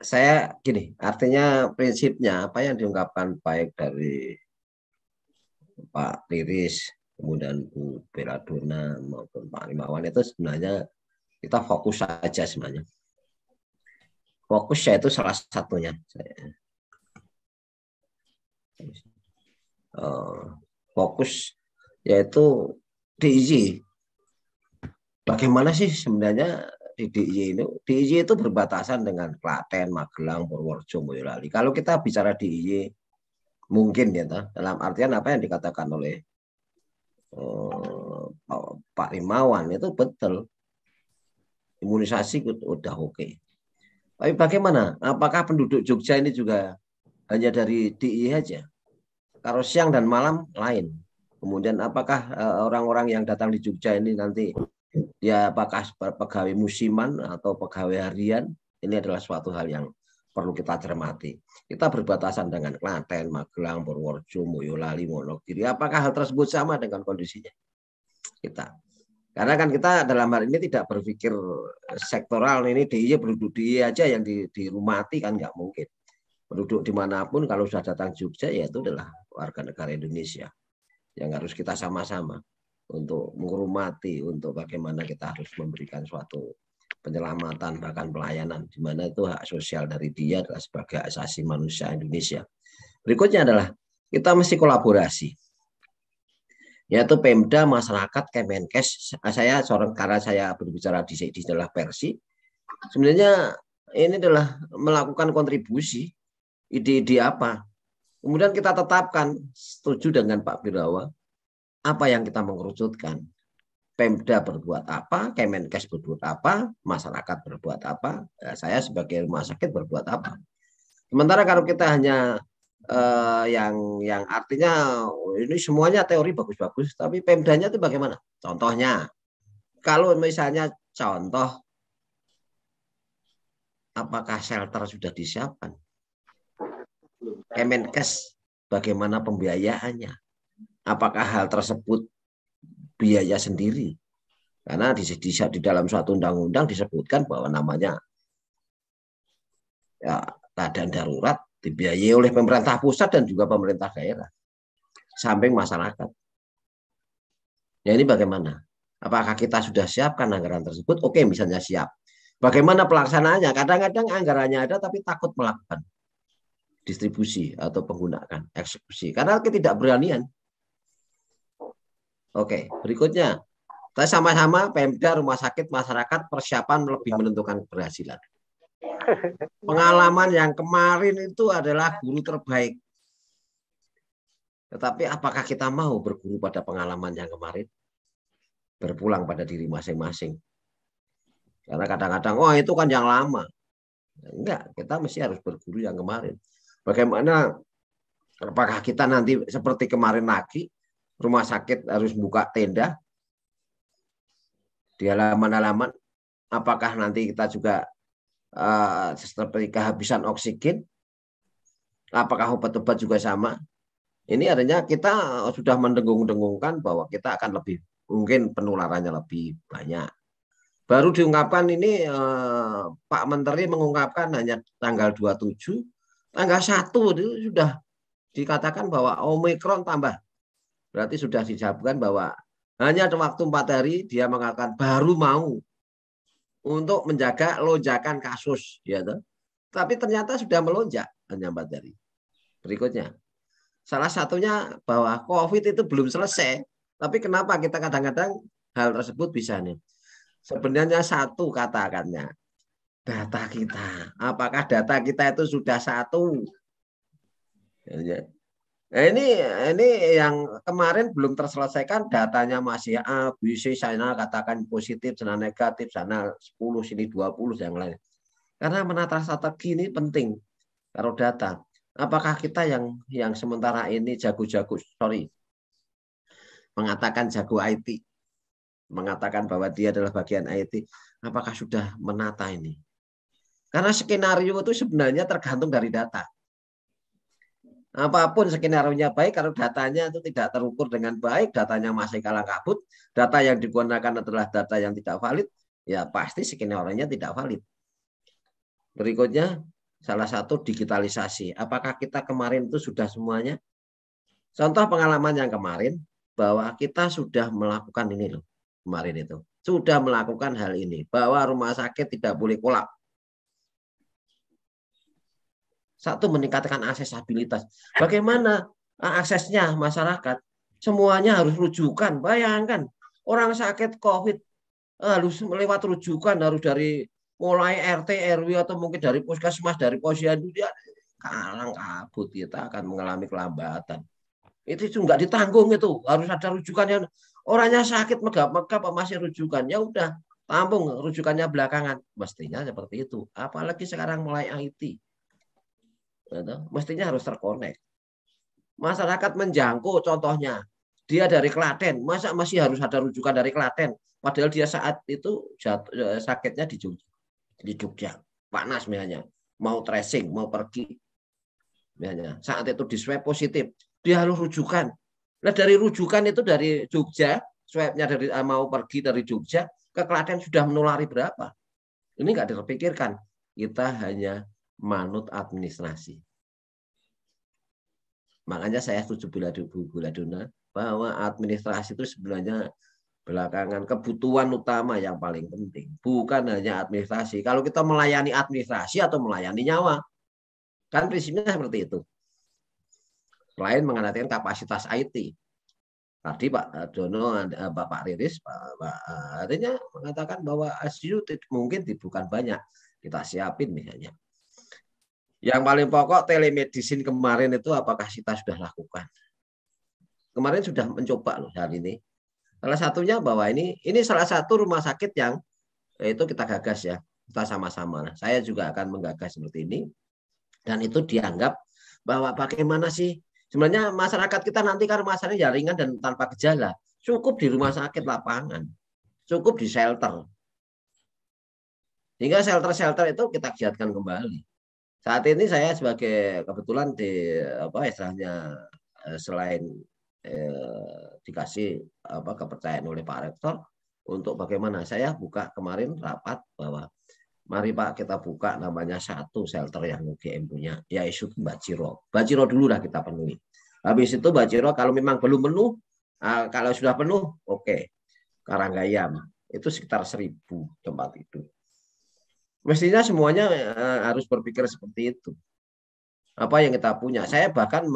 saya gini, artinya prinsipnya apa yang diungkapkan baik dari Pak Riris, kemudian Bu Beladona maupun Pak Rimawan itu sebenarnya kita fokus saja sebenarnya. Fokus ya itu salah satunya. Fokus yaitu DIY. Bagaimana sih sebenarnya di DIY itu berbatasan dengan Klaten, Magelang, Purworejo, Boyolali. Kalau kita bicara DIY mungkin ya dalam artian apa yang dikatakan oleh Pak Rimawan itu betul, imunisasi udah oke. Tapi bagaimana? Apakah penduduk Jogja ini juga hanya dari DIY aja? Kalau siang dan malam lain. Kemudian apakah orang-orang yang datang di Jogja ini nanti dia apakah pegawai musiman atau pegawai harian? Ini adalah suatu hal yang perlu kita cermati. Kita berbatasan dengan Klaten, Magelang, Purworejo, Boyolali, Wonogiri. Apakah hal tersebut sama dengan kondisinya? Kita. Karena kan kita dalam hal ini tidak berpikir sektoral, ini DIY penduduk DIY aja yang dirumati kan nggak mungkin. Penduduk dimanapun kalau sudah datang Jogja ya itu adalah warga negara Indonesia yang harus kita sama-sama untuk menghormati, untuk bagaimana kita harus memberikan suatu penyelamatan bahkan pelayanan di mana itu hak sosial dari dia adalah sebagai asasi manusia Indonesia. Berikutnya adalah kita mesti kolaborasi, yaitu Pemda, masyarakat, Kemenkes. Saya seorang karena saya berbicara di dalam versi, sebenarnya ini adalah melakukan kontribusi ide-ide apa. Kemudian kita tetapkan, setuju dengan Pak Birawa, apa yang kita mengerucutkan. Pemda berbuat apa, Kemenkes berbuat apa, masyarakat berbuat apa, saya sebagai rumah sakit berbuat apa. Sementara kalau kita hanya yang artinya ini semuanya teori bagus-bagus, tapi Pemdanya itu bagaimana? Contohnya, kalau misalnya contoh, apakah shelter sudah disiapkan? Kemenkes, bagaimana pembiayaannya? Apakah hal tersebut biaya sendiri? Karena di dalam suatu undang-undang disebutkan bahwa namanya ya, keadaan darurat dibiayai oleh pemerintah pusat dan juga pemerintah daerah, samping masyarakat. Ya ini bagaimana? Apakah kita sudah siapkan anggaran tersebut? Oke, misalnya siap. Bagaimana pelaksanaannya? Kadang-kadang anggarannya ada tapi takut melakukan distribusi atau menggunakan eksekusi karena ketidakberanian. Oke, berikutnya. Kita sama-sama Pemda, rumah sakit, masyarakat persiapan lebih menentukan keberhasilan. Pengalaman yang kemarin itu adalah guru terbaik. Tetapi apakah kita mau berguru pada pengalaman yang kemarin? Berpulang pada diri masing-masing. Karena kadang-kadang, oh itu kan yang lama. Enggak, kita mesti harus berguru yang kemarin. Bagaimana, apakah kita nanti seperti kemarin lagi, rumah sakit harus buka tenda di halaman-halaman? Apakah nanti kita juga seperti kehabisan oksigen? Apakah obat-obat juga sama? Ini artinya kita sudah mendengung-dengungkan bahwa kita akan lebih, mungkin penularannya lebih banyak. Baru diungkapkan ini Pak Menteri mengungkapkan hanya tanggal 27, tanggal 1 itu sudah dikatakan bahwa Omikron tambah. Berarti sudah dijawabkan bahwa hanya waktu 4 hari dia mengatakan baru mau untuk menjaga lonjakan kasus. Ya, tapi ternyata sudah melonjak hanya 4 hari. Berikutnya, salah satunya bahwa COVID itu belum selesai. Tapi kenapa kita kadang-kadang hal tersebut bisa nih? Sebenarnya satu katakannya, data kita. Apakah data kita itu sudah satu? Nah, ini yang kemarin belum terselesaikan, datanya masih A, B, C, sana katakan positif, sana negatif, sana 10, sini 20, yang lain. Karena menata strategi ini penting. Kalau data, apakah kita yang sementara ini jago-jago, mengatakan jago IT, mengatakan bahwa dia adalah bagian IT, apakah sudah menata ini? Karena skenario itu sebenarnya tergantung dari data. Apapun skenario-nya baik, kalau datanya itu tidak terukur dengan baik, datanya masih kalah kabut, data yang digunakan adalah data yang tidak valid, ya pasti skenario-nya tidak valid. Berikutnya, Salah satu digitalisasi. Apakah kita kemarin itu sudah semuanya? Contoh pengalaman yang kemarin, bahwa kita sudah melakukan ini loh, kemarin itu. Sudah melakukan hal ini, bahwa rumah sakit tidak boleh kolap. Satu, meningkatkan aksesibilitas. Bagaimana aksesnya masyarakat? Semuanya harus rujukan. Bayangkan, orang sakit COVID harus melewat rujukan, harus dari mulai RT, RW, atau mungkin dari puskesmas, dari posyandu, dia kalang kabut, kita akan mengalami kelambatan. Itu nggak ditanggung, itu harus ada rujukannya. Orangnya sakit megap-megap masih rujukan, ya udah tampung rujukannya belakangan. Mestinya seperti itu. Apalagi sekarang mulai IT, mestinya harus terkonek. Masyarakat menjangkau, contohnya dia dari Klaten, masa masih harus ada rujukan dari Klaten, padahal dia saat itu sakitnya di Jogja, panas misalnya, mau tracing, mau pergi misalnya, saat itu di swab positif, dia harus rujukan. Nah, dari rujukan itu dari Jogja, swabnya dari mau pergi dari Jogja ke Klaten sudah menulari berapa? Ini nggak terpikirkan. Kita hanya manut administrasi. Makanya saya setuju Bu Guladuna bahwa administrasi itu sebenarnya belakangan kebutuhan utama yang paling penting. Bukan hanya administrasi. Kalau kita melayani administrasi atau melayani nyawa, kan prinsipnya seperti itu. Selain mengatakan kapasitas IT. Tadi Pak Dono, Bapak Riris, artinya mengatakan bahwa ICU mungkin bukan banyak. Kita siapin misalnya. Yang paling pokok telemedicine kemarin itu apakah kita sudah lakukan? Kemarin sudah mencoba loh hal ini. Salah satunya bahwa ini salah satu rumah sakit yang itu kita gagas ya. Kita sama-sama. Saya juga akan menggagas seperti ini. Dan itu dianggap bahwa bagaimana sih sebenarnya masyarakat kita nanti kan rumah sakit ya ringan dan tanpa gejala. Cukup di rumah sakit lapangan. Cukup di shelter. Sehingga shelter-shelter itu kita giatkan kembali. Saat ini saya sebagai kebetulan di apa istilahnya selain dikasih kepercayaan oleh Pak Rektor untuk bagaimana saya buka kemarin rapat bahwa mari Pak kita buka namanya satu shelter yang UGM punya, yaitu Mbak Ciro. Mbak Ciro dulu lah kita penuhi. Habis itu Mbak Ciro kalau memang belum penuh, kalau sudah penuh, oke. Karanggayam itu sekitar 1.000 tempat tidur. Mestinya semuanya harus berpikir seperti itu. Apa yang kita punya. Saya bahkan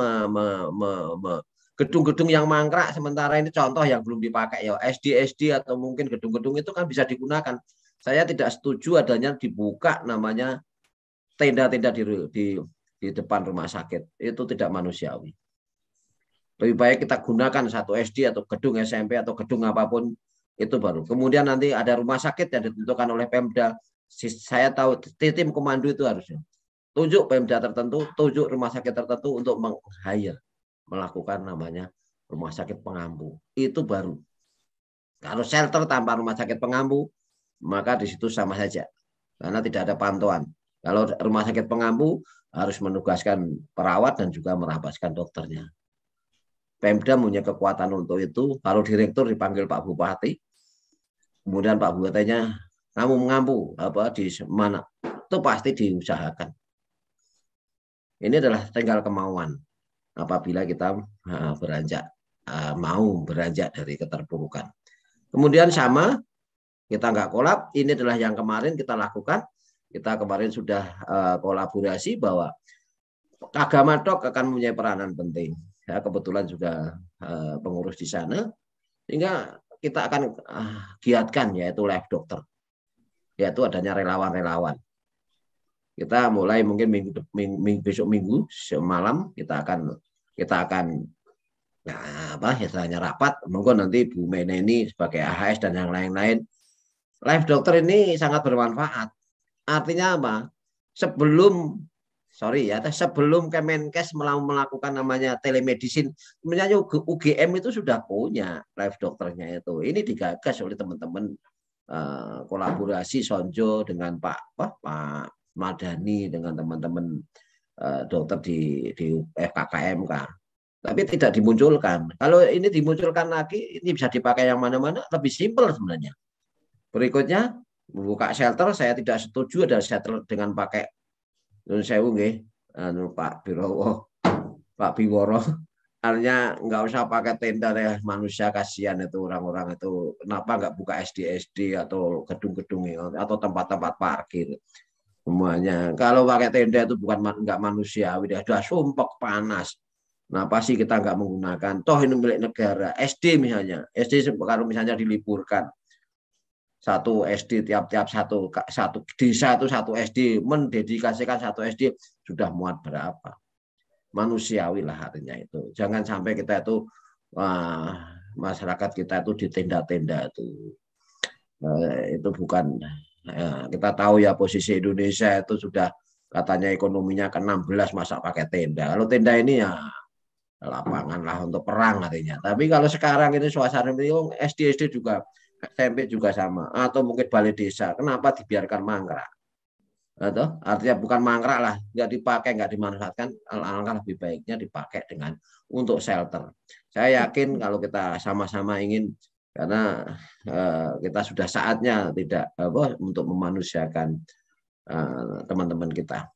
gedung-gedung yang mangkrak sementara ini contoh yang belum dipakai ya SD atau mungkin gedung-gedung itu kan bisa digunakan. Saya tidak setuju adanya dibuka namanya tenda-tenda di depan rumah sakit. Itu tidak manusiawi. Lebih baik kita gunakan satu SD atau gedung SMP atau gedung apapun itu baru. Kemudian nanti ada rumah sakit yang ditentukan oleh Pemda. Saya tahu tim komando itu harusnya tunjuk Pemda tertentu, tunjuk rumah sakit tertentu untuk meng-hire, melakukan namanya rumah sakit pengampu. Itu baru. Kalau shelter tanpa rumah sakit pengampu, maka di situ sama saja. Karena tidak ada pantauan. Kalau rumah sakit pengampu harus menugaskan perawat dan juga merapaskan dokternya. Pemda punya kekuatan untuk itu. Kalau direktur dipanggil Pak Bupati, kemudian Pak Bupatinya kamu mengampu apa di mana, itu pasti diusahakan. Ini adalah tinggal kemauan. Apabila kita mau beranjak dari keterpurukan. Kemudian sama, kita nggak kolab. Ini adalah yang kemarin kita lakukan. Kita kemarin sudah kolaborasi bahwa Agama Dok akan mempunyai peranan penting. Saya kebetulan juga pengurus di sana. Sehingga kita akan giatkan yaitu live dokter. Yaitu adanya relawan-relawan. Kita mulai mungkin besok minggu semalam kita akan istilahnya rapat. Mungkin nanti Bu Meneni sebagai AHS dan yang lain-lain. Live dokter ini sangat bermanfaat. Artinya apa? Sebelum Kemenkes melakukan namanya telemedicine, sebenarnya UGM itu sudah punya live dokternya itu. Ini digagas oleh teman-teman kolaborasi Sonjo dengan Pak Madani dengan teman-teman dokter di FKKMK. Tapi tidak dimunculkan. Kalau ini dimunculkan lagi, ini bisa dipakai yang mana-mana, lebih simpel sebenarnya. Berikutnya, membuka shelter, saya tidak setuju ada shelter dengan pakai Nun sewu nggih, Pak Birowo, Pak Biworo. Artinya nggak usah pakai tenda ya, manusia kasihan itu orang-orang itu. Kenapa nggak buka SD-SD atau gedung-gedung atau tempat-tempat parkir semuanya. Kalau pakai tenda itu bukan nggak manusiawi, sudah sumpek panas. Kenapa sih kita nggak menggunakan? Toh ini milik negara. SD misalnya, SD kalau misalnya diliburkan, satu SD tiap-tiap satu desa itu satu SD, mendedikasikan satu SD sudah muat berapa? Manusiawi lah artinya itu. Jangan sampai kita itu masyarakat kita itu di tenda-tenda itu bukan. Kita tahu ya posisi Indonesia itu sudah katanya ekonominya ke-16 masa pakai tenda. Kalau tenda ini ya lapangan lah untuk perang artinya. Tapi kalau sekarang ini suasana SD juga SMP juga sama atau mungkin balai desa. Kenapa dibiarkan mangkrak? Atau artinya bukan mangkrak lah, nggak dipakai, nggak dimanfaatkan. Alangkah lebih baiknya dipakai dengan untuk shelter. Saya yakin kalau kita sama-sama ingin, karena kita sudah saatnya tidak untuk memanusiakan teman-teman kita.